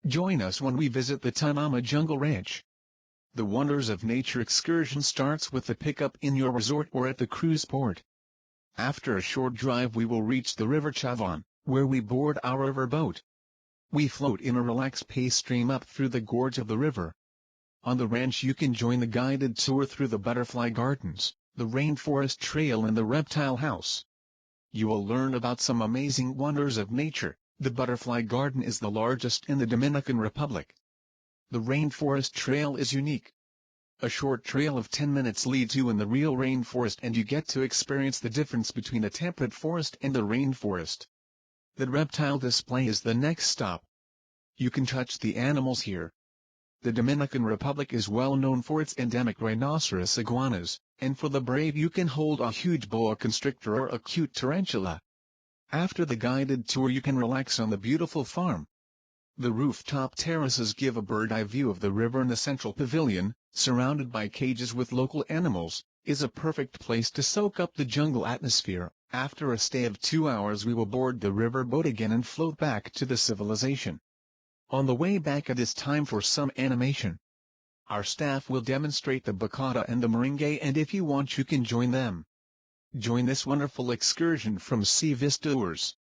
Join us when we visit the Tanama Jungle Ranch. The Wonders of Nature excursion starts with a pickup in your resort or at the cruise port. After a short drive we will reach the river Chavon, where we board our river boat. We float in a relaxed pace stream up through the gorge of the river. On the ranch you can join the guided tour through the butterfly gardens, the rainforest trail and the reptile house. You will learn about some amazing wonders of nature. The butterfly garden is the largest in the Dominican Republic. The rainforest trail is unique. A short trail of 10 minutes leads you in the real rainforest and you get to experience the difference between the temperate forest and the rainforest. The reptile display is the next stop. You can touch the animals here. The Dominican Republic is well known for its endemic Rhinoceros Iguanas, and for the brave you can hold a huge Boa Constrictor or a cute tarantula. After the guided tour you can relax on the beautiful farm. The rooftop terraces give a bird's-eye view of the river and the central pavilion, surrounded by cages with local animals, is a perfect place to soak up the jungle atmosphere. After a stay of 2 hours we will board the river boat again and float back to the civilization. On the way back it is time for some animation. Our staff will demonstrate the bacata and the merengue, and if you want you can join them. Join this wonderful excursion from Sea Vista Tours.